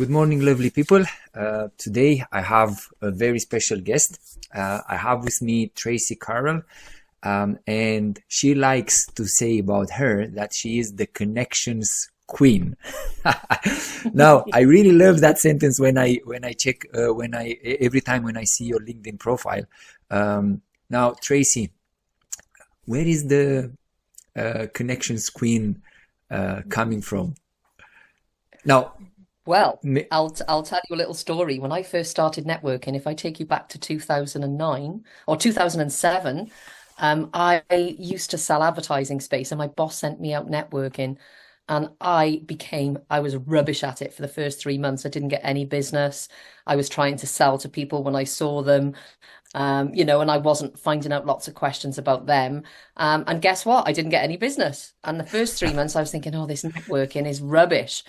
Good morning, lovely people. Today I have a very special guest. I have with me Tracey Currell, and she likes to say about her that she is the connections queen. Now, I really love that sentence when I check every time when I see your LinkedIn profile. Now, Tracey, where is the connections queen coming from? Now, Well, I'll tell you a little story. When I first started networking, if I take you back to 2009 or 2007, I used to sell advertising space, and my boss sent me out networking, and I was rubbish at it for the first 3 months. I didn't get any business. I was trying to sell to people when I saw them, and I wasn't finding out lots of questions about them. And guess what? I didn't get any business. And the first 3 months, I was thinking, oh, this networking is rubbish.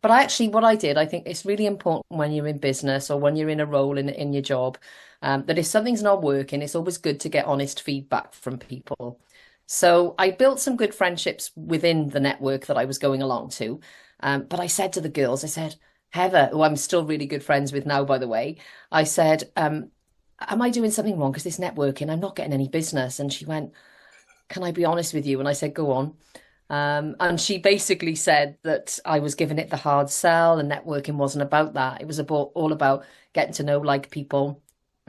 But what I did, I think it's really important when you're in business or when you're in a role in your job, that if something's not working, it's always good to get honest feedback from people. So I built some good friendships within the network that I was going along to. But I said to the girls, I said, Heather, who I'm still really good friends with now, by the way, I said, am I doing something wrong? Because this networking, I'm not getting any business. And she went, can I be honest with you? And I said, go on. And she basically said that I was giving it the hard sell, and networking wasn't about that. It was all about getting to know like people,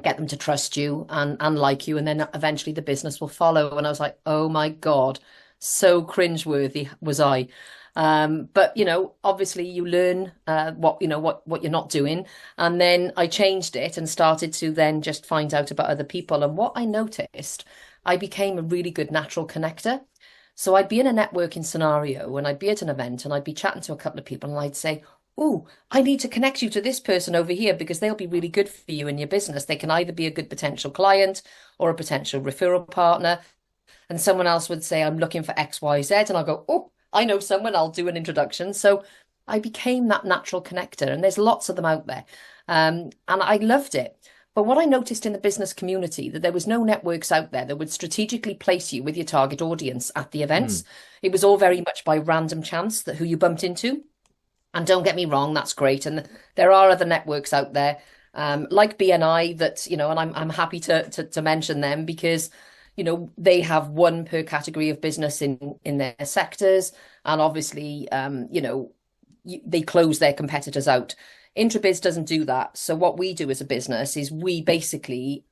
get them to trust you and like you, and then eventually the business will follow. And I was like, oh my God, so cringeworthy was I. But obviously you learn what you're not doing. And then I changed it and started to then just find out about other people. And what I noticed, I became a really good natural connector. So I'd be in a networking scenario and I'd be at an event and I'd be chatting to a couple of people and I'd say, oh, I need to connect you to this person over here because they'll be really good for you in your business. They can either be a good potential client or a potential referral partner. And someone else would say, I'm looking for X, Y, Z. And I'll go, oh, I know someone, I'll do an introduction. So I became that natural connector, and there's lots of them out there. And I loved it. But what I noticed in the business community, that there was no networks out there that would strategically place you with your target audience at the events. It was all very much by random chance that who you bumped into. And don't get me wrong, that's great. And there are other networks out there, like BNI that, and I'm happy to mention them because, they have one per category of business in their sectors. And obviously, they close their competitors out. Intrabiz doesn't do that. So what we do as a business is we basically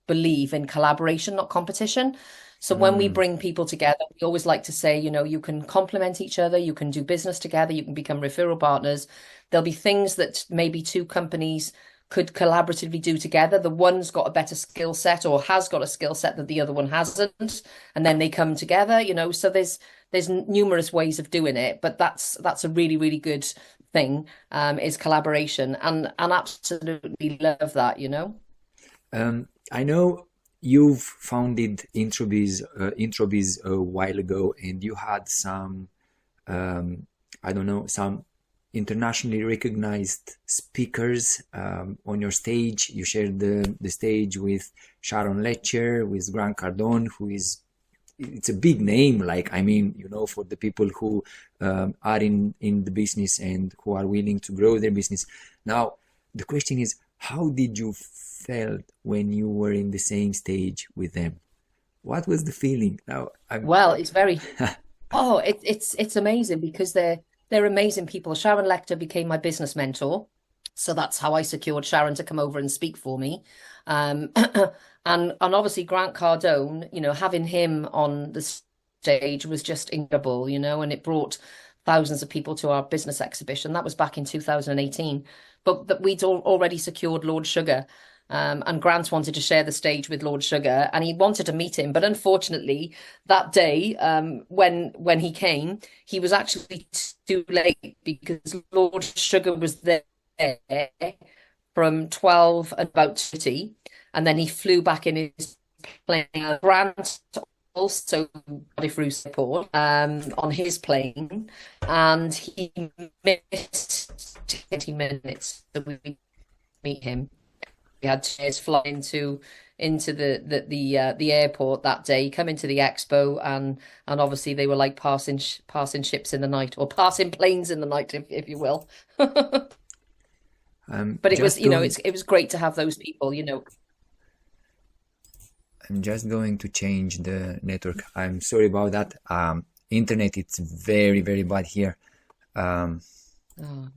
believe in collaboration, not competition. So when we bring people together, we always like to say, you can complement each other, you can do business together, you can become referral partners. There'll be things that maybe two companies could collaboratively do together. The one's got a better skill set or has got a skill set that the other one hasn't, and then they come together, so there's numerous ways of doing it, but that's a really, really good thing, is collaboration, and absolutely love that. I know you've founded Intrabiz a while ago, and you had some, some internationally recognized speakers on your stage. You shared the stage with Sharon Letcher, with Grant Cardone, it's a big name, for the people who are in the business and who are willing to grow their business. Now, the question is, how did you felt when you were in the same stage with them? What was the feeling? Well, it's very, it's amazing because they're amazing people. Sharon Lechter became my business mentor. So that's how I secured Sharon to come over and speak for me. And obviously Grant Cardone, having him on the stage was just incredible, and it brought thousands of people to our business exhibition. That was back in 2018. But we'd already secured Lord Sugar. And Grant wanted to share the stage with Lord Sugar, and he wanted to meet him. But unfortunately, that day, when he came, he was actually too late because Lord Sugar was there from 12 and about 30, and then he flew back in his plane. Grant also got through support on his plane, and he missed 20 minutes that we meet him. We had to fly into the airport that day, come into the expo, and obviously they were like passing ships in the night, or passing planes in the night, if you will. But it was, Just going, it was great to have those people, I'm just going to change the network. I'm sorry about that. Internet, it's very, very bad here. Um, Oh,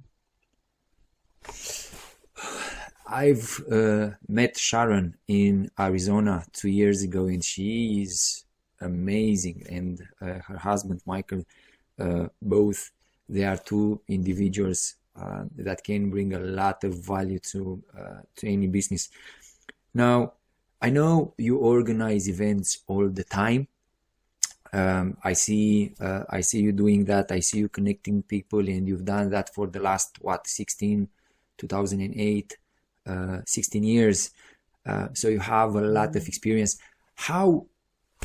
I've met Sharon in Arizona 2 years ago, and she is amazing. And her husband, Michael, both they are two individuals that can bring a lot of value to any business. Now, I know you organize events all the time. I see you doing that. I see you connecting people, and you've done that for the last what 16, 2008, 16 years. So you have a lot of experience. How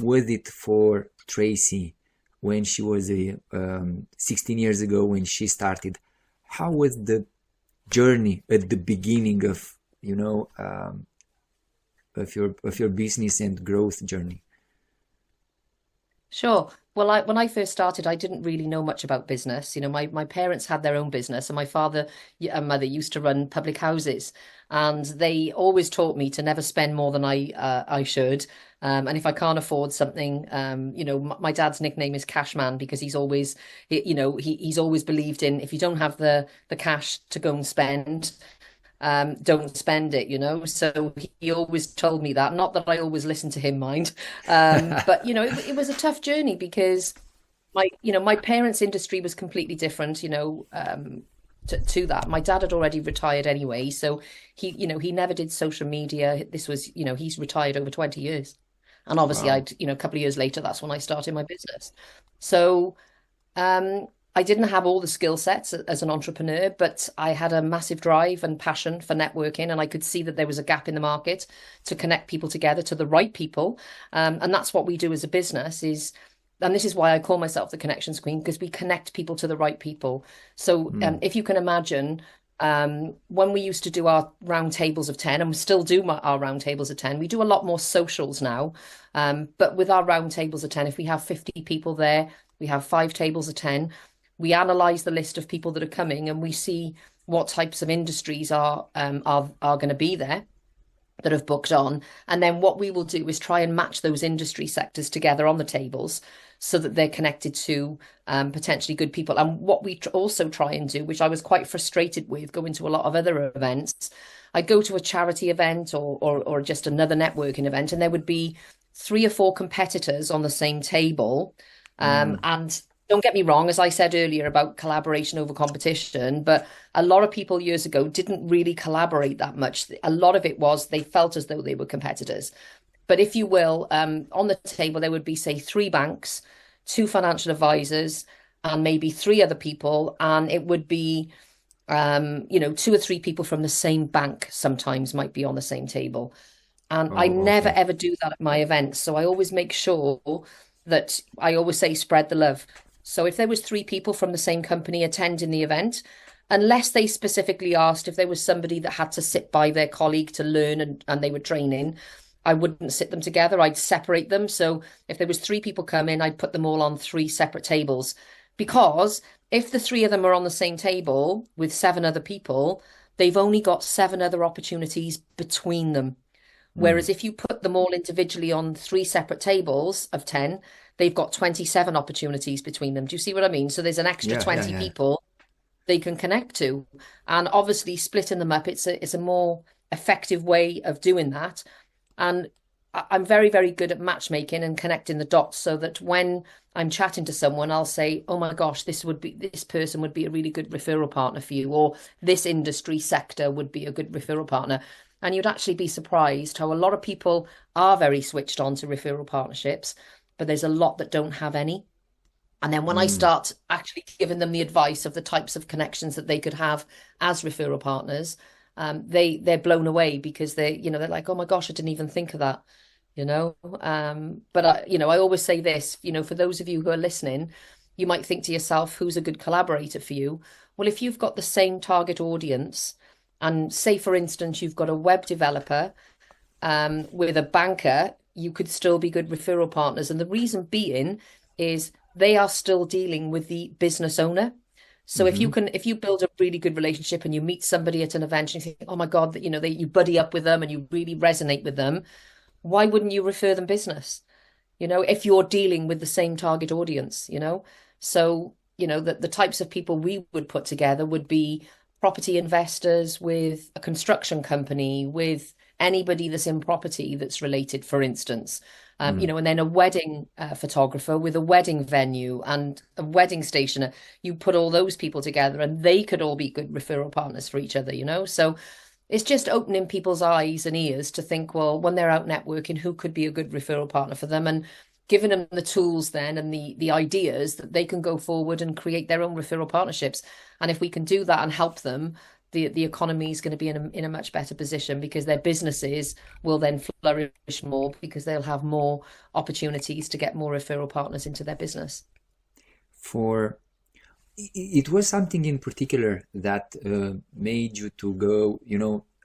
was it for Tracy when she was 16 years ago when she started? How was the journey at the beginning of of your business and growth journey? sure. Well, when I first started, I didn't really know much about business. My parents had their own business, and my father and mother used to run public houses, and they always taught me to never spend more than I should. And if I can't afford something, my dad's nickname is Cash Man because he's always believed in if you don't have the cash to go and spend, don't spend it, So he always told me that. Not that I always listened to him, mind. But it was a tough journey because my parents' industry was completely different, to that. My dad had already retired anyway, so he never did social media. This was, he's retired over 20 years. And obviously Wow. a couple of years later, that's when I started my business. So I didn't have all the skill sets as an entrepreneur, but I had a massive drive and passion for networking, and I could see that there was a gap in the market to connect people together to the right people. And that's what we do as a business and this is why I call myself the connections queen, because we connect people to the right people. So Mm. if you can imagine, when we used to do our round tables of 10, and we still do our round tables of 10, we do a lot more socials now. But with our round tables of 10, if we have 50 people there, we have 5 tables of 10. We analyze the list of people that are coming, and we see what types of industries are going to be there that have booked on. And then what we will do is try and match those industry sectors together on the tables so that they're connected to potentially good people. And what we also try and do, which I was quite frustrated with going to a lot of other events, I go to a charity event or just another networking event, and there would be 3 or 4 competitors on the same table. Mm. And don't get me wrong, as I said earlier about collaboration over competition, but a lot of people years ago didn't really collaborate that much. A lot of it was they felt as though they were competitors. But if you will, on the table, there would be, say, 3 banks, 2 financial advisors, and maybe 3 other people. And it would be, 2 or 3 people from the same bank sometimes might be on the same table. And I Oh, never okay. ever do that at my events. So I always make sure that I always say spread the love. So if there was 3 people from the same company attending the event, unless they specifically asked if there was somebody that had to sit by their colleague to learn and they were training, I wouldn't sit them together. I'd separate them. So if there was 3 people coming, I'd put them all on 3 separate tables. Because if the 3 of them are on the same table with 7 other people, they've only got 7 other opportunities between them. Mm. Whereas if you put them all individually on 3 separate tables of 10, they've got 27 opportunities between them. Do you see what I mean? So there's an extra Yeah, yeah, 20 yeah. people they can connect to. And obviously splitting them up, it's a more effective way of doing that. And I'm very, very good at matchmaking and connecting the dots so that when I'm chatting to someone, I'll say, oh my gosh, this person would be a really good referral partner for you, or this industry sector would be a good referral partner. And you'd actually be surprised how a lot of people are very switched on to referral partnerships, but there's a lot that don't have any. And then when I Mm. start actually giving them the advice of the types of connections that they could have as referral partners, they're blown away because they're like, oh my gosh, I didn't even think of that, you know. But I always say this, for those of you who are listening, you might think to yourself, who's a good collaborator for you? Well, if you've got the same target audience, and say for instance, you've got a web developer with a banker, you could still be good referral partners. And the reason being is they are still dealing with the business owner. So Mm-hmm. if you build a really good relationship and you meet somebody at an event and you think, oh my God, that you buddy up with them and you really resonate with them, why wouldn't you refer them business? If you're dealing with the same target audience, So, the types of people we would put together would be property investors with a construction company, with anybody that's in property that's related, for instance. Mm. And then a wedding photographer with a wedding venue and a wedding stationer. You put all those people together and they could all be good referral partners for each other. So it's just opening people's eyes and ears to think, well, when they're out networking, who could be a good referral partner for them, and giving them the tools then and the ideas that they can go forward and create their own referral partnerships. And if we can do that and help them, the economy is going to be in a much better position, because their businesses will then flourish more because they'll have more opportunities to get more referral partners into their business. For it was something in particular that made you to go,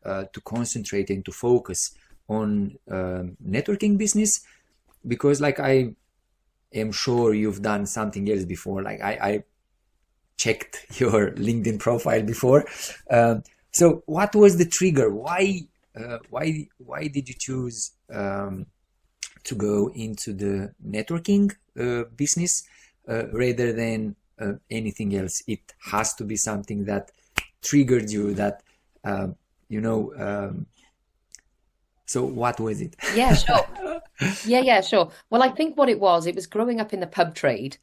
to concentrate and to focus on networking business, because like I am sure you've done something else before. Like I checked your LinkedIn profile before. So what was the trigger? Why did you choose to go into the networking business rather than anything else? It has to be something that triggered you, that you know. So what was it? Yeah, sure. Yeah, sure. Well, I think what it was growing up in the pub trade.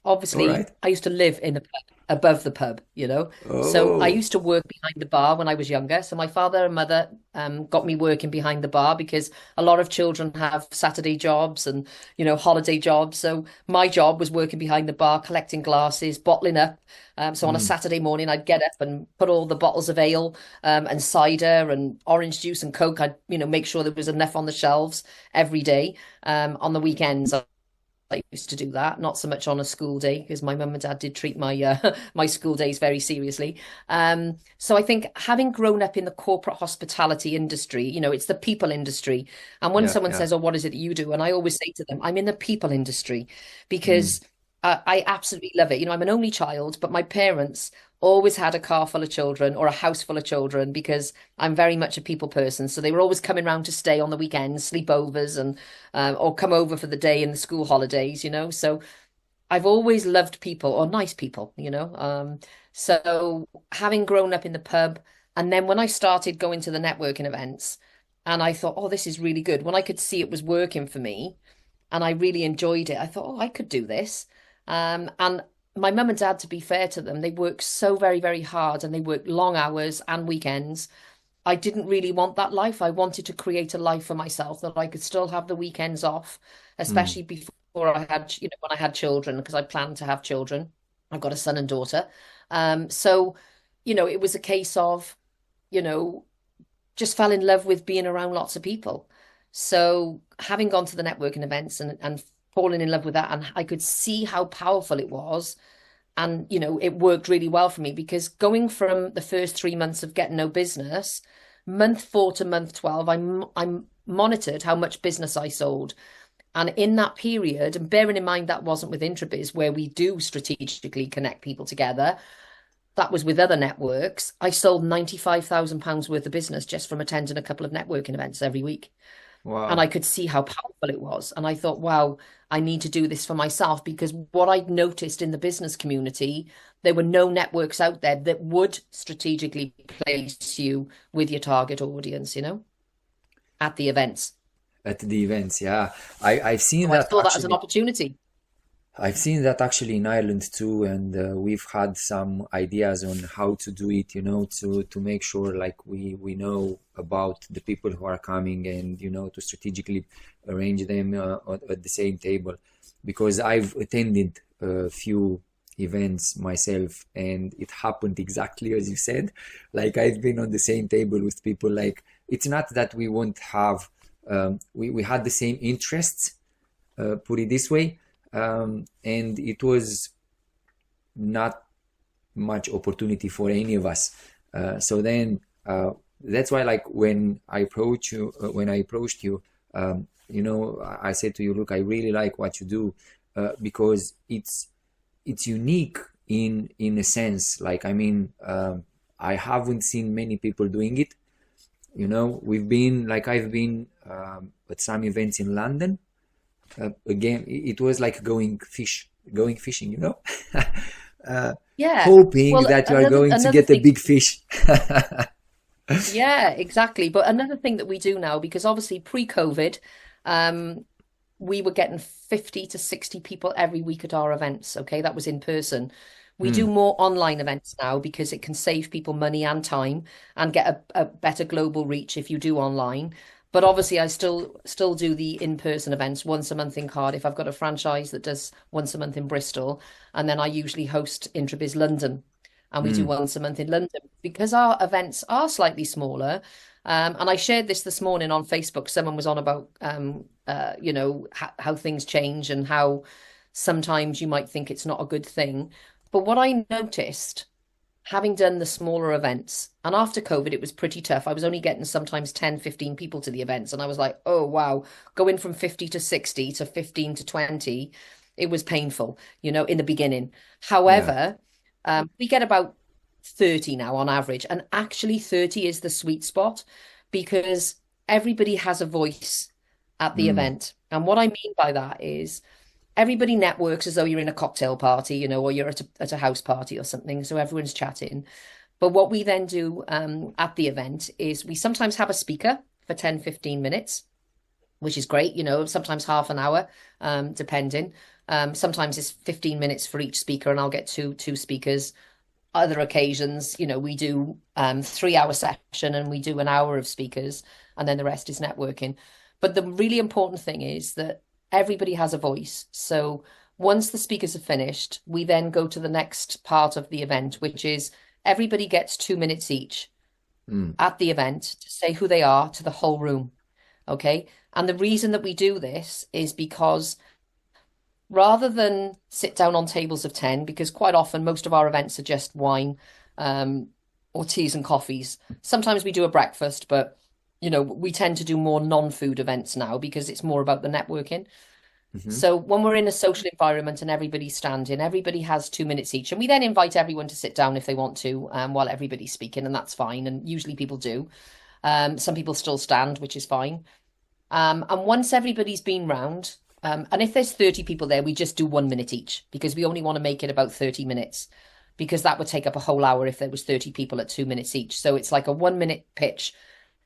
All Obviously, right. I used to live in the pub, above the pub. So I Oh. used to work behind the bar when I was younger. So my father and mother got me working behind the bar, because a lot of children have Saturday jobs and, holiday jobs. So my job was working behind the bar, collecting glasses, bottling up. So on a Mm, Saturday morning, I'd get up and put all the bottles of ale and cider and orange juice and Coke. I'd, make sure there was enough on the shelves every day. On the weekends, I used to do that, not so much on a school day, because my mum and dad did treat my my school days very seriously. So I think, having grown up in the corporate hospitality industry, it's the people industry. And when yeah, someone yeah. says, "Oh, what is it that you do?" and I always say to them, "I'm in the people industry," Mm, because I absolutely love it. I'm an only child, but my parents always had a car full of children or a house full of children, because I'm very much a people person. So they were always coming round to stay on the weekends, sleepovers, and or come over for the day in the school holidays. So I've always loved people, or nice people. So having grown up in the pub, and then when I started going to the networking events, and I thought, oh, this is really good. When I could see it was working for me, and I really enjoyed it, I thought, oh, I could do this. And my mum and dad, to be fair to them, they work so very, very hard, and they work long hours and weekends. I didn't really want that life. I wanted to create a life for myself that I could still have the weekends off, mm. especially before I had, when I had children, because I planned to have children. I've got a son and daughter. So, it was a case of, you know, just fell in love with being around lots of people. So having gone to the networking events and fallen in love with that, and I could see how powerful it was. And, it worked really well for me, because going from the first 3 months of getting no business, month 4 to month 12, I monitored how much business I sold. And in that period, and bearing in mind that wasn't with Intrabiz, where we do strategically connect people together, that was with other networks. I sold £95,000 worth of business just from attending a couple of networking events every week. And I Wow. could see how powerful it was. And I thought, wow, I need to do this for myself, because what I'd noticed in the business community, there were no networks out there that would strategically place you with your target audience, at the events. At the events, yeah. I've seen So I that saw that as an actually. opportunity. I've seen that actually in Ireland too, and we've had some ideas on how to do it, to make sure like we know about the people who are coming, and to strategically arrange them at the same table. Because I've attended a few events myself, and it happened exactly as you said. Like I've been on the same table with people. Like it's not that we won't have, we had the same interests, put it this way, and it was not much opportunity for any of us. So then that's why, like when I approached you, I said to you, look, I really like what you do, because it's unique in a sense. Like, I mean, I haven't seen many people doing it. You know, I've been at some events in London. Again, it was like going fishing, you know, uh, Yeah. hoping Well, that you are going to another get a thing. big fish. Yeah, exactly. But another thing that we do now, because obviously pre-COVID, um, we were getting 50 to 60 people every week at our events. Okay, that was in person. We do Mm, more online events now because it can save people money and time and get a better global reach if you do online. But obviously, I still do the in-person events once a month in Cardiff. I've got a franchise that does once a month in Bristol, and then I usually host Intrabiz London, and we do mm, once a month in London because our events are slightly smaller. And I shared this morning on Facebook. Someone was on about, how things change and how sometimes you might think it's not a good thing. But what I noticed, having done the smaller events, and after COVID, it was pretty tough. I was only getting sometimes 10, 15 people to the events. And I was like, oh, wow, going from 50 to 60 to 15 to 20, it was painful, in the beginning. yeah. However, we get about 30 now on average. And actually, 30 is the sweet spot because everybody has a voice at the Mm, event. And what I mean by that is everybody networks as though you're in a cocktail party, or you're at a house party or something. So everyone's chatting. But what we then do at the event is we sometimes have a speaker for 10, 15 minutes, which is great, sometimes half an hour, depending. Sometimes it's 15 minutes for each speaker, and I'll get two speakers. Other occasions, we do 3 hour session and we do an hour of speakers, and then the rest is networking. But the really important thing is that everybody has a voice. So once the speakers are finished, we then go to the next part of the event, which is everybody gets 2 minutes each mm, at the event to say who they are to the whole room. Okay. And the reason that we do this is because rather than sit down on tables of 10, because quite often most of our events are just wine, um, or teas and coffees. Sometimes we do a breakfast, but we tend to do more non-food events now because it's more about the networking. mhm. So when we're in a social environment and everybody's standing, everybody has 2 minutes each, and we then invite everyone to sit down if they want to, while everybody's speaking, and that's fine. And usually people do. Some people still stand, which is fine. And once everybody's been round, and if there's 30 people there, we just do 1 minute each because we only want to make it about 30 minutes because that would take up a whole hour if there was 30 people at 2 minutes each. So it's like a 1 minute pitch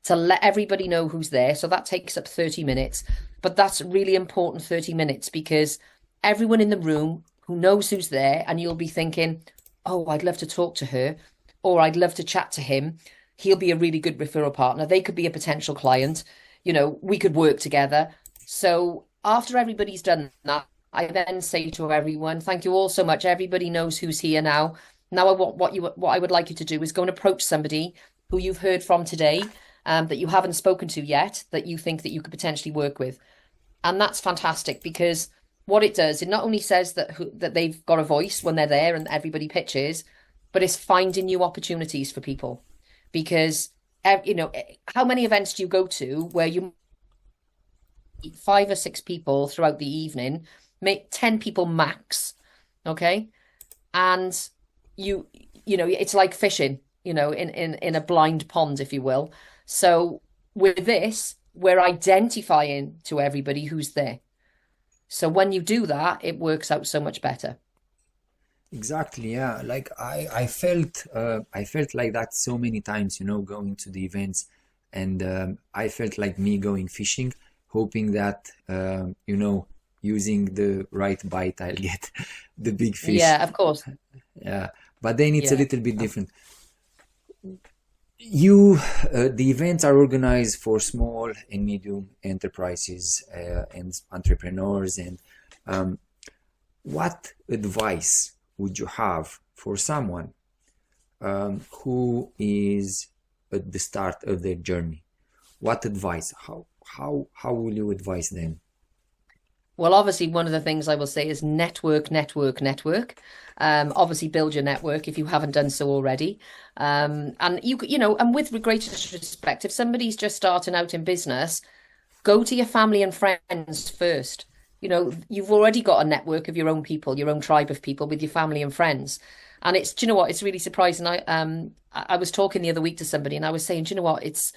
to let everybody know who's there. So that takes up 30 minutes. But that's really important 30 minutes because everyone in the room who knows who's there, and you'll be thinking, oh, I'd love to talk to her, or I'd love to chat to him. He'll be a really good referral partner. They could be a potential client. We could work together. So after everybody's done that, I then say to everyone, thank you all so much. Everybody knows who's here now. Now I want what I would like you to do is go and approach somebody who you've heard from today, that you haven't spoken to yet, that you think that you could potentially work with. And that's fantastic because what it does, it not only says that they've got a voice when they're there and everybody pitches, but it's finding new opportunities for people. Because how many events do you go to where you meet 5 or 6 people throughout the evening, make 10 people max, okay? And you it's like fishing, in a blind pond, if you will. So with this, we're identifying to everybody who's there. So when you do that, it works out so much better. Exactly, yeah. Like I felt like that so many times, going to the events, and I felt like me going fishing, hoping that using the right bite, I'll get the big fish. Yeah, of course. Yeah, but then it's a Yeah. little bit different. You, the events are organized for small and medium enterprises and entrepreneurs. And um, what advice would you have for someone who is at the start of their journey? What advice? How will you advise them? Well, obviously, one of the things I will say is network, network, network. Obviously, build your network if you haven't done so already. And and with greatest respect, if somebody's just starting out in business, go to your family and friends first you've already got a network of your own people, your own tribe of people with your family and friends. And do you know what? It's really surprising. I was talking the other week to somebody and I was saying, do you know what?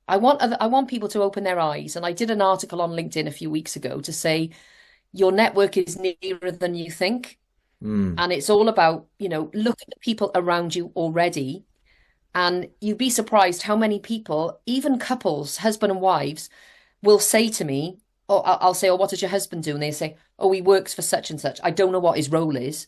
I want people to open their eyes. And I did an article on LinkedIn a few weeks ago to say your network is nearer than you think. Mm, And it's all about, look at the people around you already. And you'd be surprised how many people, even couples, husband and wives, will say to me, or I'll say, oh, what does your husband do? And they say, oh, he works for such and such. I don't know what his role is.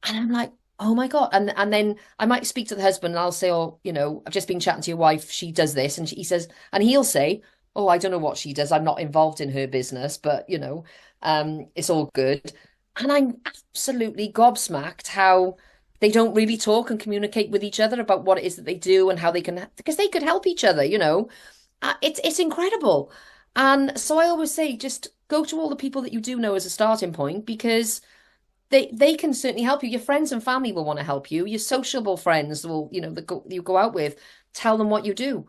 And I'm like, oh my God. And then I might speak to the husband and I'll say, oh, I've just been chatting to your wife. She does this. And he says, and he'll say, oh, I don't know what she does. I'm not involved in her business, but it's all good. And I'm absolutely gobsmacked how they don't really talk and communicate with each other about what it is that they do and how they can, because they could help each other, it's incredible. And so I always say, just go to all the people that you do know as a starting point because they can certainly help you. Your friends and family will want to help you. Your sociable friends will, you go out with, tell them what you do,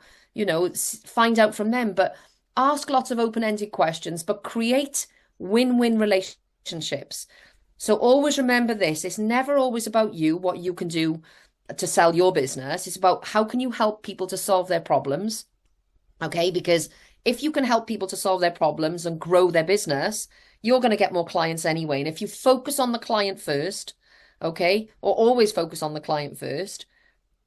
find out from them. But ask lots of open-ended questions, but create win-win relationships. So always remember this. It's never always about you, what you can do to sell your business. It's about how can you help people to solve their problems. Okay, because if you can help people to solve their problems and grow their business, you're going to get more clients anyway. And if you focus on the client first, okay, or always focus on the client first,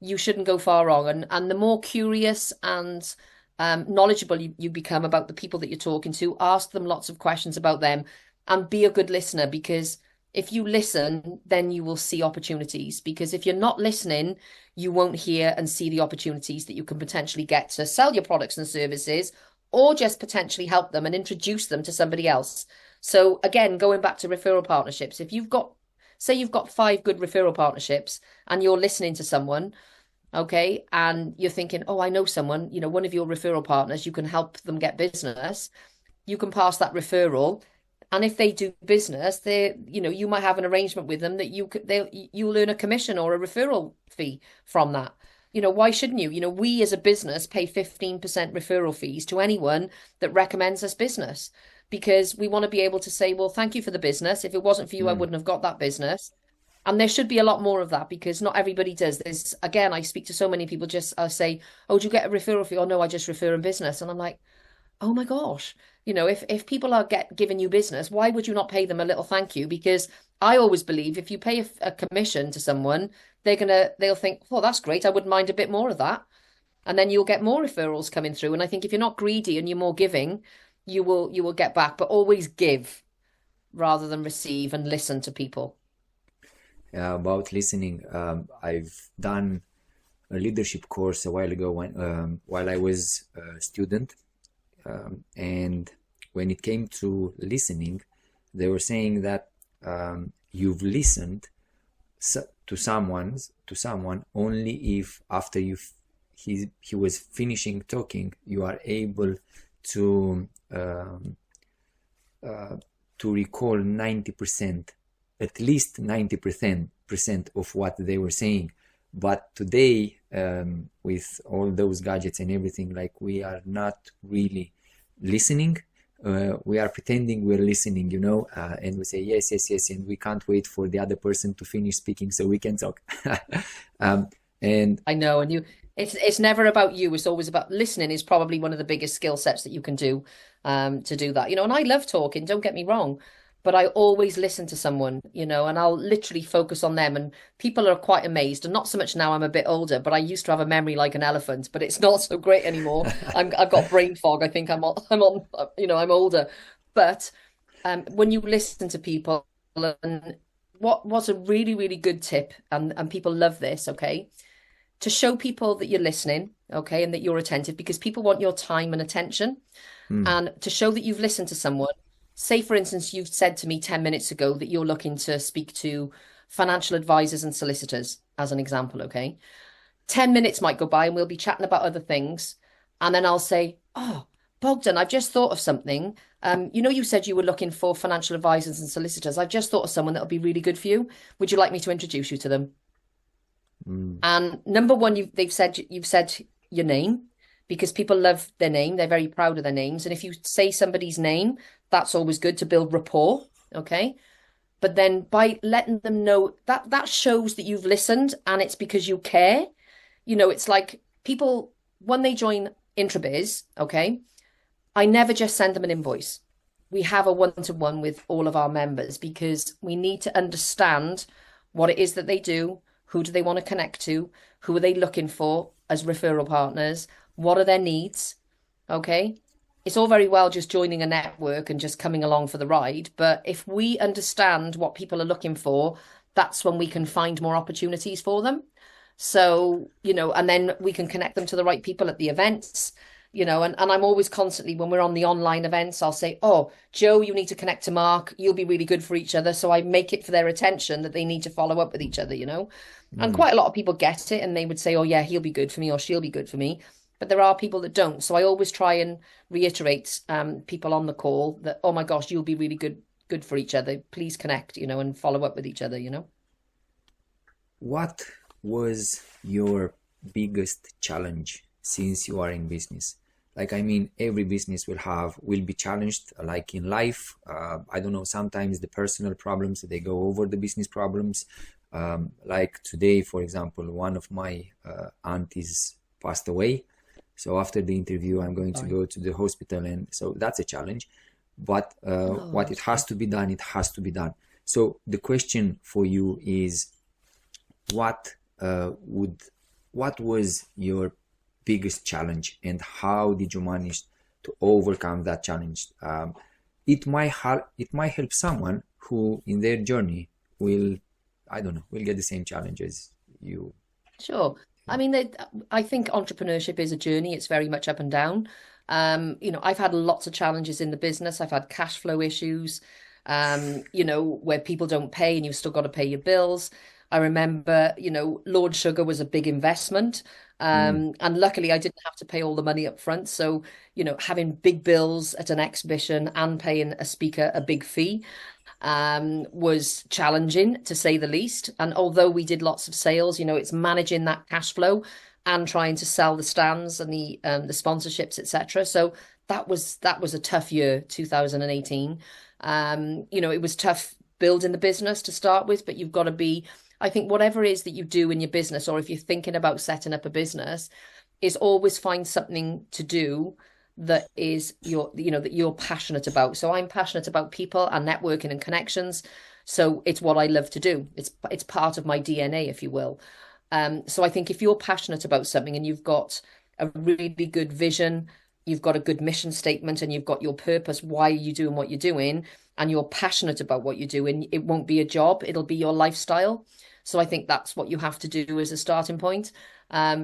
you shouldn't go far wrong. And the more curious and knowledgeable you become about the people that you're talking to, ask them lots of questions about them and be a good listener because if you listen, then you will see opportunities. Because if you're not listening, you won't hear and see the opportunities that you can potentially get to sell your products and services or just potentially help them and introduce them to somebody else. So again, going back to referral partnerships, if say you've got 5 good referral partnerships and you're listening to someone, okay, and you're thinking, oh, I know someone, one of your referral partners, you can help them get business, you can pass that referral. And if they do business, you might have an arrangement with them that you'll earn a commission or a referral fee from that. Why shouldn't you? We as a business pay 15% referral fees to anyone that recommends us business because we want to be able to say, well, thank you for the business. If it wasn't for you, I mm. wouldn't have got that business. And there should be a lot more of that because not everybody does. Again, I speak to so many people I'll say, oh, do you get a referral fee? Oh, no, I just refer in business. And I'm like, oh my gosh, if people are giving you business, why would you not pay them a little thank you? Because I always believe if you pay a commission to someone, they'll think, oh, that's great. I wouldn't mind a bit more of that. And then you'll get more referrals coming through. And I think if you're not greedy and you're more giving, you will get back, but always give rather than receive and listen to people. About listening, I've done a leadership course a while ago while I was a student. And when it came to listening, they were saying that you've listened to someone only if after he was finishing talking, you are able to recall 90%, at least 90% of what they were saying. But today, with all those gadgets and everything, like we are not really listening. We are pretending we're listening, and we say yes, yes, yes, and we can't wait for the other person to finish speaking so we can talk. And I know, and it's never about you. It's always about listening. Is probably one of the biggest skill sets that you can do, to do that. And I love talking. Don't get me wrong, but I always listen to someone, and I'll literally focus on them. And people are quite amazed. And not so much now. I'm a bit older, but I used to have a memory like an elephant. But it's not so great anymore. I've got brain fog. I think I'm older. But when you listen to people, and what's a really really good tip, and people love this, okay, to show people that you're listening, okay, and that you're attentive because people want your time and attention. mm, And to show that you've listened to someone, say, for instance, you've said to me 10 minutes ago that you're looking to speak to financial advisors and solicitors, as an example, okay? 10 minutes might go by and we'll be chatting about other things. And then I'll say, oh, Bogdan, I've just thought of something. You said you were looking for financial advisors and solicitors. I've just thought of someone that'll be really good for you. Would you like me to introduce you to them? mm, And number one, you've said your name. because people love their name. They're very proud of their names. And if you say somebody's name, that's always good to build rapport. Okay. But then by letting them know that that shows that you've listened and it's because you care. It's like people, when they join Intrabiz, okay, I never just send them an invoice. We have a one-to-one with all of our members because we need to understand what it is that they do, who do they want to connect to, who are they looking for as referral partners, what are their needs, okay? It's all very well just joining a network and just coming along for the ride, but if we understand what people are looking for, that's when we can find more opportunities for them. So, and then we can connect them to the right people at the events, and I'm always constantly, when we're on the online events, I'll say, oh, Joe, you need to connect to Mark. You'll be really good for each other. So I make it for their attention that they need to follow up with each other. And Mm. quite a lot of people get it and they would say, oh, yeah, he'll be good for me or she'll be good for me. But there are people that don't. So I always try and reiterate people on the call that, oh my gosh, you'll be really good for each other. Please connect, and follow up with each other. What was your biggest challenge since you are in business? Like, I mean, every business will be challenged, like in life. I don't know, sometimes the personal problems, they go over the business problems. Like today, for example, one of my aunties passed away. So after the interview, I'm going to Sorry. go to the hospital, and so that's a challenge. But Oh, what it that's has tough. to be done, it has to be done. So the question for you is, what would what was your biggest challenge, and how did you manage to overcome that challenge? It might help someone who in their journey will, I don't know, will get the same challenge as you. Sure. I mean, I think entrepreneurship is a journey. It's very much up and down. I've had lots of challenges in the business. I've had cash flow issues, where people don't pay and you've still got to pay your bills. I remember, Lord Sugar was a big investment. Mm, And luckily I didn't have to pay all the money up front. So, having big bills at an exhibition and paying a speaker a big fee was challenging to say the least. And although we did lots of sales, it's managing that cash flow and trying to sell the stands and the sponsorships, etc. So that was a tough year, 2018. It was tough building the business to start with, but you've got to be, I think, whatever it is that you do in your business, or if you're thinking about setting up a business, is always find something to do that is that you're passionate about. So I'm passionate about people and networking and connections. So it's what I love to do. It's part of my DNA, if you will. So I think if you're passionate about something and you've got a really good vision, you've got a good mission statement, and you've got your purpose, why are you doing what you're doing, and you're passionate about what you do, and it won't be a job, it'll be your lifestyle. So I think that's what you have to do as a starting point.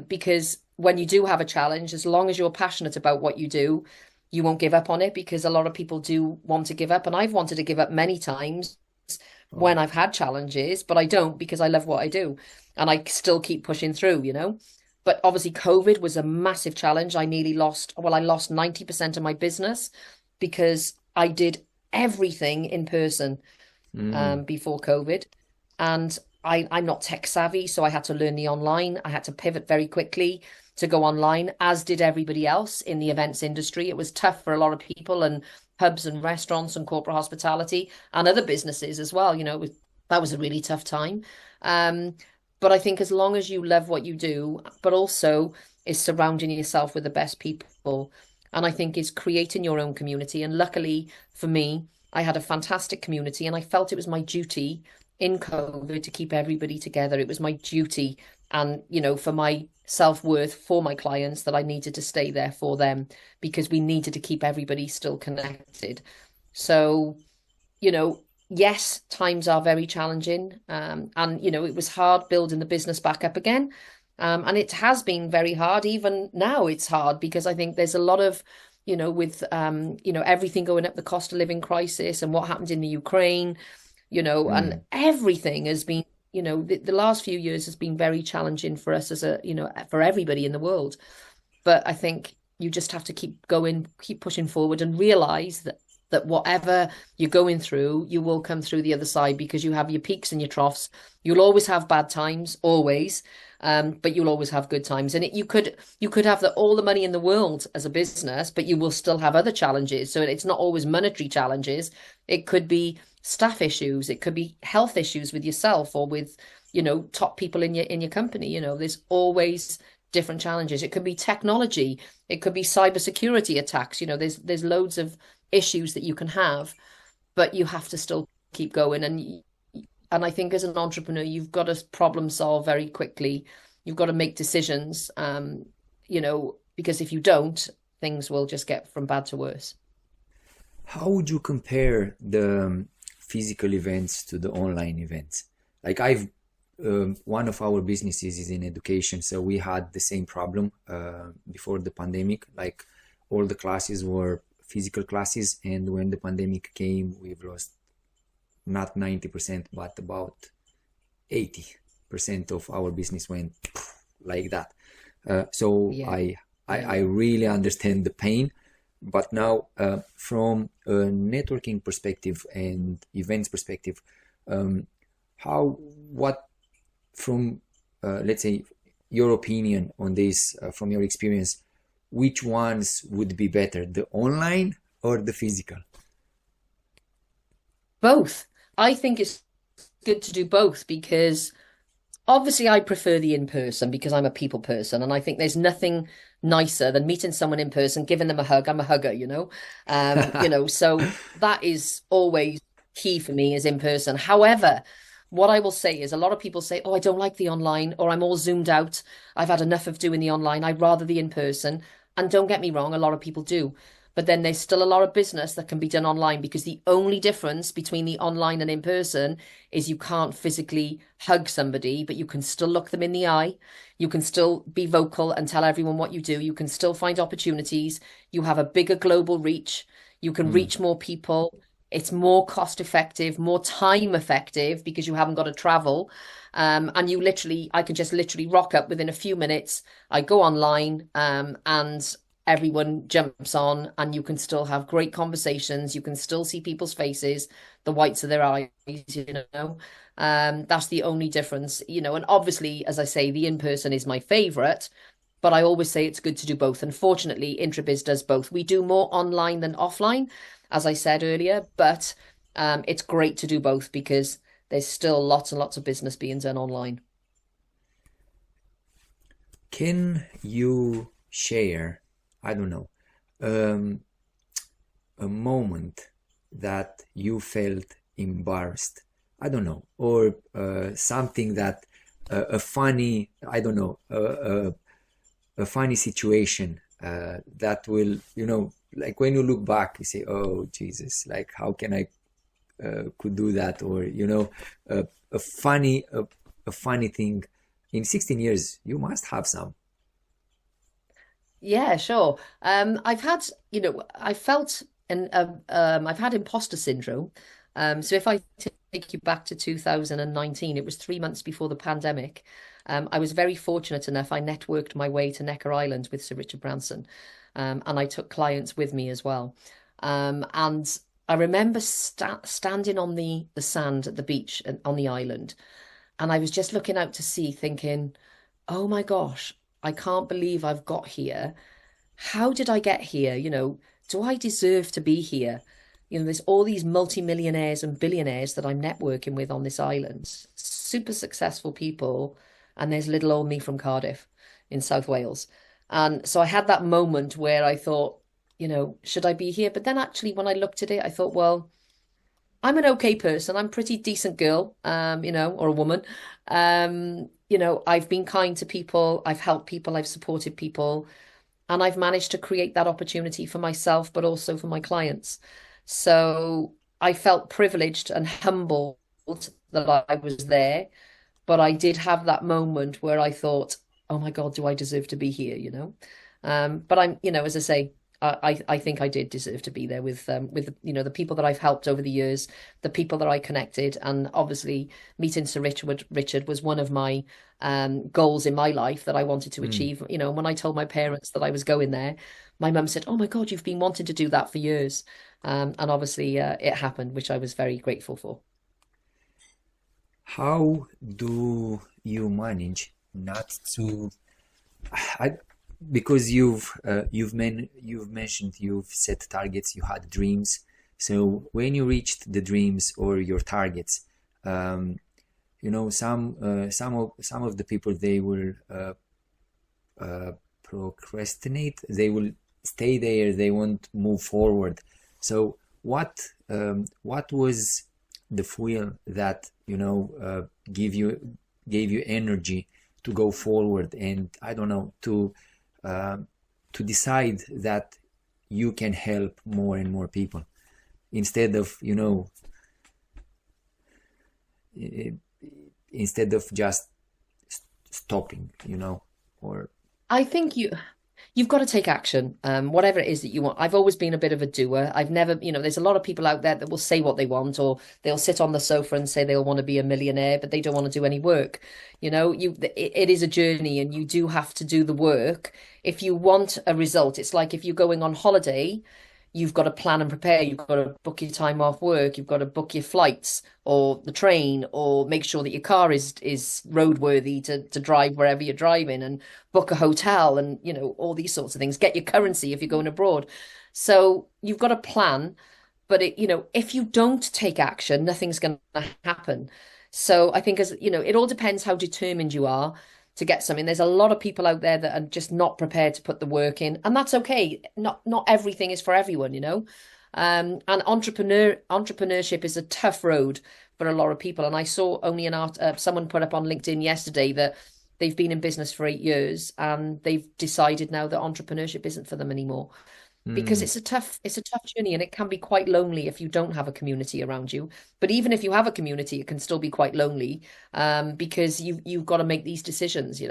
Because when you do have a challenge, as long as you're passionate about what you do, you won't give up on it, because a lot of people do want to give up. And I've wanted to give up many times oh, when I've had challenges, but I don't, because I love what I do and I still keep pushing through. But obviously, COVID was a massive challenge. I lost 90% of my business because I did everything in person mm, before COVID. And I'm not tech savvy, so I had to learn the online. I had to pivot very quickly to go online, as did everybody else in the events industry. It was tough for a lot of people, and pubs and restaurants and corporate hospitality and other businesses as well. That was a really tough time. Um, but I think as long as you love what you do, but also is surrounding yourself with the best people, and I think is creating your own community. And luckily for me, I had a fantastic community, and I felt it was my duty in COVID to keep everybody together. It was my duty, and for my self-worth for my clients, that I needed to stay there for them, because we needed to keep everybody still connected. So, yes, times are very challenging. And it was hard building the business back up again. And it has been very hard. Even now it's hard, because I think there's a lot of, with everything going up, the cost of living crisis and what happened in the Ukraine, and mm. everything has been, the last few years has been very challenging for us for everybody in the world. But I think you just have to keep going, keep pushing forward, and realize that whatever you're going through, you will come through the other side, because you have your peaks and your troughs. You'll always have bad times, always. but you'll always have good times. And you could have all the money in the world as a business, but you will still have other challenges. So it's not always monetary challenges. It could be staff issues. It could be health issues with yourself or with, top people in your company. There's always different challenges. It could be technology. It could be cybersecurity attacks. There's loads of issues that you can have, but you have to still keep going. And I think as an entrepreneur, you've got to problem solve very quickly. You've got to make decisions, because if you don't, things will just get from bad to worse. How would you compare the physical events to the online events? Like one of our businesses is in education, so we had the same problem before the pandemic. Like all the classes were physical classes, and when the pandemic came, we've lost not 90%, but about 80% of our business went like that. So Yeah, I yeah. really understand the pain. But now, from a networking perspective and events perspective, um, what from, let's say, your opinion on this, from your experience, which ones would be better, the online or the physical? Both. I think it's good to do both because obviously I prefer the in person because I'm a people person and I think there's nothing nicer than meeting someone in person, giving them a hug. I'm a hugger. So that is always key for me is in person. However, what I will say is a lot of people say, "Oh, I don't like the online," or "I'm all zoomed out. I've had enough of doing the online. I'd rather the in person." And don't get me wrong, a lot of people do. But then there's still a lot of business that can be done online because the only difference between the online and in person is you can't physically hug somebody, but you can still look them in the eye. You can still be vocal and tell everyone what you do. You can still find opportunities. You have a bigger global reach. You can Mm. reach more people. It's more cost effective, more time effective because you haven't got to travel. And I can just literally rock up within a few minutes. I go online, and everyone jumps on and you can still have great conversations. You can still see people's faces, the whites of their eyes, you know. That's the only difference, and obviously, as I say, the in-person is my favorite, but I always say it's good to do both. And fortunately, Intrabiz does both. We do more online than offline, as I said earlier, but it's great to do both because there's still lots and lots of business being done online. Can you share, I don't know, um, a moment that you felt embarrassed? I don't know, or something that a funny, I don't know, a funny situation that will, like when you look back, you say, "Oh Jesus, like how can I could do that?" Or a funny thing. In 16 years, you must have some. Yeah, sure. I've had, I felt and I've had imposter syndrome. So if I take you back to 2019, it was 3 months before the pandemic. I was very fortunate enough. I networked my way to Necker Island with Sir Richard Branson, and I took clients with me as well. And I remember standing on the sand at the beach and on the island, and I was just looking out to sea, thinking, "Oh my gosh, I can't believe I've got here. How did I get here? Do I deserve to be here? There's all these multimillionaires and billionaires that I'm networking with on this island, super successful people, and there's little old me from Cardiff in South Wales." And so I had that moment where I thought, should I be here? But then actually, when I looked at it, I thought, well, I'm an okay person. I'm a pretty decent girl, or a woman. I've been kind to people, I've helped people, I've supported people. And I've managed to create that opportunity for myself, but also for my clients. So I felt privileged and humbled that I was there. But I did have that moment where I thought, oh my God, do I deserve to be here? But as I say, I think I did deserve to be there with the people that I've helped over the years, the people that I connected, and obviously meeting Sir Richard was one of my goals in my life that I wanted to Mm. achieve. When I told my parents that I was going there, my mum said, "Oh my God, you've been wanting to do that for years," and obviously it happened, which I was very grateful for. How do you manage? not to I because you've mentioned you've set targets, you had dreams. So when you reached the dreams or your targets, some of the people, they will procrastinate. They will stay there. They won't move forward. So what was the fuel that gave you energy to go forward, and I don't know, to decide that you can help more and more people instead of instead of just stopping, or I think you've got to take action, whatever it is that you want. I've always been a bit of a doer. I've never, there's a lot of people out there that will say what they want, or they'll sit on the sofa and say they'll want to be a millionaire, but they don't want to do any work. It is a journey, and you do have to do the work. If you want a result, it's like if you're going on holiday, you've got to plan and prepare. You've got to book your time off work. You've got to book your flights or the train, or make sure that your car is roadworthy to drive wherever you're driving, and book a hotel, and all these sorts of things. Get your currency if you're going abroad. So you've got to plan, but if you don't take action, nothing's going to happen. So I think it all depends how determined you are to get something. There's a lot of people out there that are just not prepared to put the work in, and that's okay. Not everything is for everyone. And entrepreneurship is a tough road for a lot of people. And I saw only someone put up on LinkedIn yesterday that they've been in business for 8 years, and they've decided now that entrepreneurship isn't for them anymore, because it's a tough journey, and it can be quite lonely if you don't have a community around you. But even if you have a community, it can still be quite lonely, because you've got to make these decisions.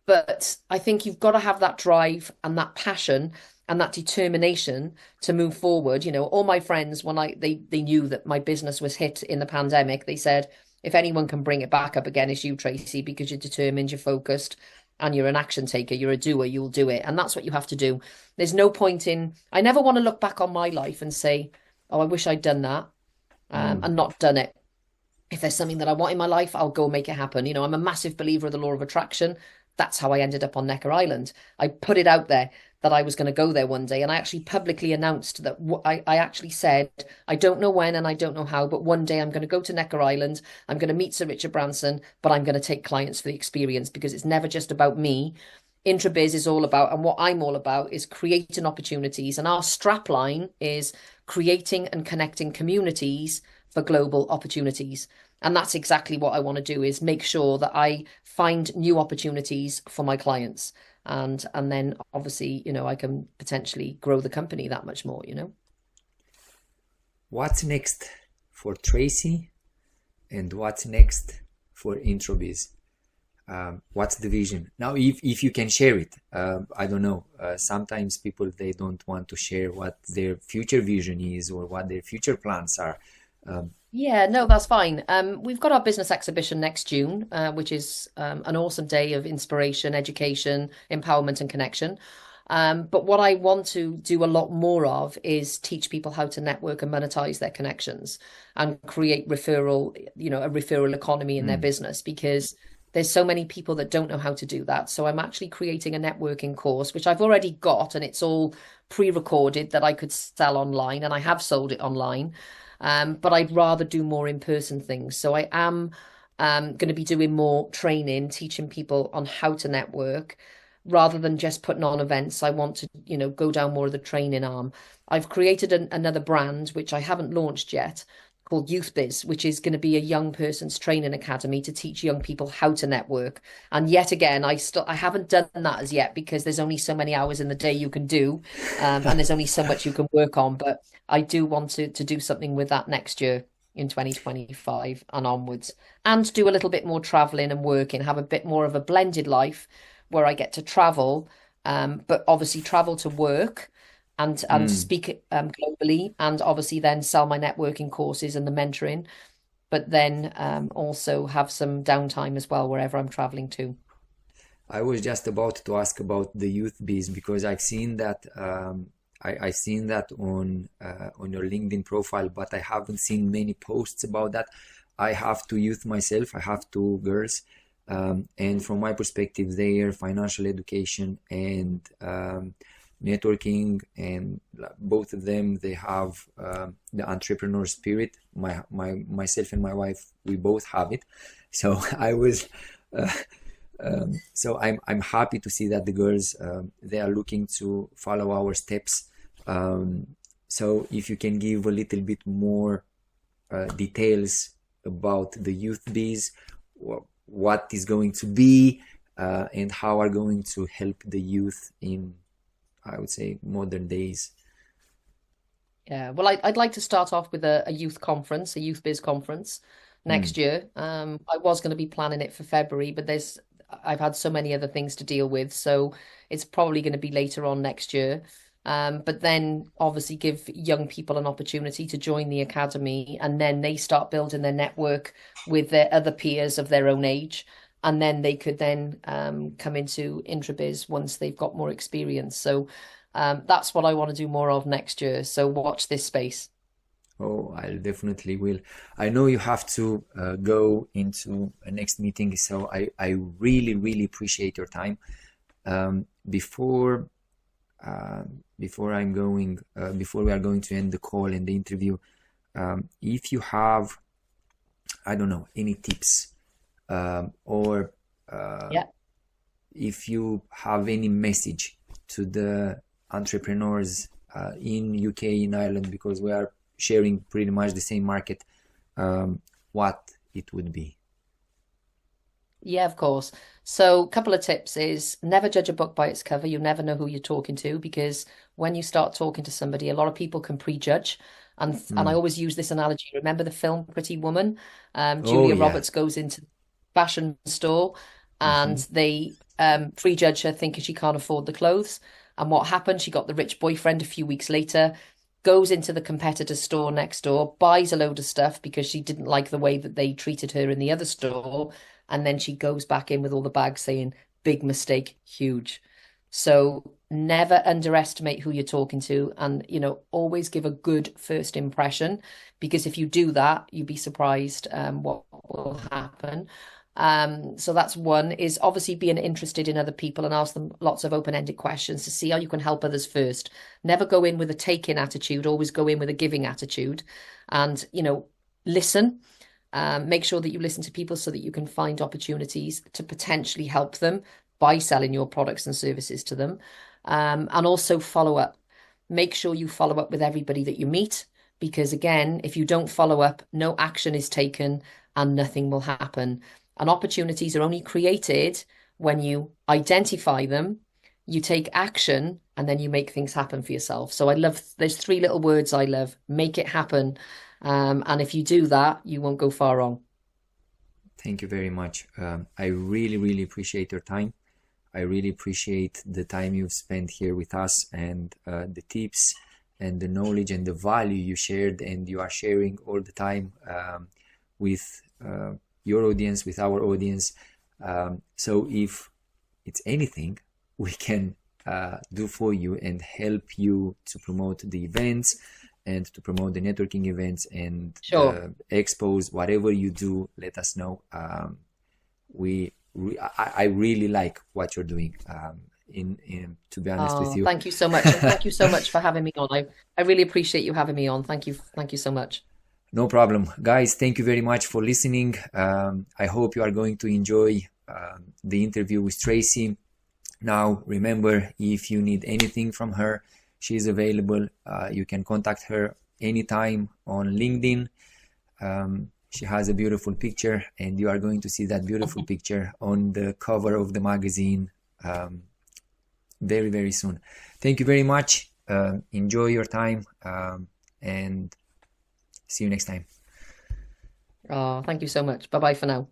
But I think you've got to have that drive and that passion and that determination to move forward. All my friends, when they knew that my business was hit in the pandemic, they said, if anyone can bring it back up again, it's you, Tracey, because you're determined, you're focused, and you're an action taker, you're a doer, you'll do it. And that's what you have to do. There's no point I never want to look back on my life and say, oh, I wish I'd done that, and not done it. If there's something that I want in my life, I'll go make it happen. I'm a massive believer of the law of attraction. That's how I ended up on Necker Island. I put it out there that I was going to go there one day. And I actually publicly announced that I actually said, I don't know when and I don't know how, but one day I'm going to go to Necker Island. I'm going to meet Sir Richard Branson, but I'm going to take clients for the experience, because it's never just about me. Intrabiz is all about, and what I'm all about, is creating opportunities. And our strapline is creating and connecting communities for global opportunities. And that's exactly what I want to do, is make sure that I find new opportunities for my clients. And then obviously, I can potentially grow the company that much more. What's next for Tracey, and what's next for Intrabiz? What's the vision? Now, if you can share it, I don't know. Sometimes people, they don't want to share what their future vision is or what their future plans are. Yeah, no, that's fine. We've got our business exhibition next June, which is an awesome day of inspiration, education, empowerment, and connection. But what I want to do a lot more of is teach people how to network and monetize their connections, and create a referral economy in their business, because there's so many people that don't know how to do that. So I'm actually creating a networking course, which I've already got, and it's all pre-recorded, that I could sell online, and I have sold it online. But I'd rather do more in-person things. So I am going to be doing more training, teaching people on how to network, rather than just putting on events. I want to, go down more of the training arm. I've created another brand, which I haven't launched yet, called Youthbiz, which is going to be a young person's training academy to teach young people how to network. And yet again, I haven't done that as yet, because there's only so many hours in the day you can do, and there's only so much you can work on. But I do want to do something with that next year, in 2025 and onwards, and do a little bit more traveling and working, have a bit more of a blended life where I get to travel, but obviously travel to work and speak globally, and obviously then sell my networking courses and the mentoring, but then also have some downtime as well wherever I'm traveling to. I was just about to ask about the Youthbiz, because I've seen that I've seen that on your LinkedIn profile, but I haven't seen many posts about that. I have two youth myself. I have two girls. And from my perspective, their financial education and networking, and both of them, they have the entrepreneur spirit. Myself and my wife, we both have it. So I was, so I'm happy to see that the girls, they are looking to follow our steps. So if you can give a little bit more details about the youth biz, what is going to be, and how are going to help the youth in, I would say, modern days. Yeah, well, I'd like to start off with a youth conference, a youth biz conference next year. I was going to be planning it for February, but I've had so many other things to deal with, so it's probably going to be later on next year. But then obviously give young people an opportunity to join the academy, and then they start building their network with their other peers of their own age. And then they could then come into Intrabiz once they've got more experience. So that's what I want to do more of next year. So watch this space. Oh, I definitely will. I know you have to go into a next meeting, so I really, really appreciate your time. Before we are going to end the call and the interview, if you have, I don't know, any tips, or Yeah. if you have any message to the entrepreneurs in UK, in Ireland, because we are sharing pretty much the same market, what it would be. Yeah, of course. So, a couple of tips is never judge a book by its cover. You never know who you're talking to, because when you start talking to somebody, a lot of people can prejudge. And I always use this analogy. Remember the film Pretty Woman? Oh Julia yeah. Roberts goes into the fashion store and Hmm. they prejudge her thinking she can't afford the clothes. And what happened? She got the rich boyfriend a few weeks later, goes into the competitor store next door, buys a load of stuff because she didn't like the way that they treated her in the other store. And then she goes back in with all the bags saying, big mistake, huge. So never underestimate who you're talking to, and always give a good first impression, because if you do that, you'd be surprised what will happen. So that's one, is obviously being interested in other people and ask them lots of open-ended questions to see how you can help others first. Never go in with a taking attitude, always go in with a giving attitude, and listen. Make sure that you listen to people so that you can find opportunities to potentially help them by selling your products and services to them. And also follow up. Make sure you follow up with everybody that you meet, because again, if you don't follow up, no action is taken and nothing will happen. And opportunities are only created when you identify them, you take action, and then you make things happen for yourself. So there's three little words I love: make it happen. And if you do that, you won't go far wrong. Thank you very much. I really, really appreciate your time. I really appreciate the time you've spent here with us, and the tips and the knowledge and the value you shared and you are sharing all the time with your audience, with our audience. So if it's anything we can do for you and help you to promote the events and to promote the networking events and Sure. expos, whatever you do, let us know. I really like what you're doing. To be honest with Oh, you, thank you so much. And thank you so much for having me on. I really appreciate you having me on. Thank you. Thank you so much. no problem, guys. Thank you very much for listening. I hope you are going to enjoy the interview with Tracey. Now, remember, if you need anything from her, she's available. You can contact her anytime on LinkedIn. She has a beautiful picture, and you are going to see that beautiful picture on the cover of the magazine very, very soon. Thank you very much. Enjoy your time, and see you next time. Oh, thank you so much. Bye bye for now.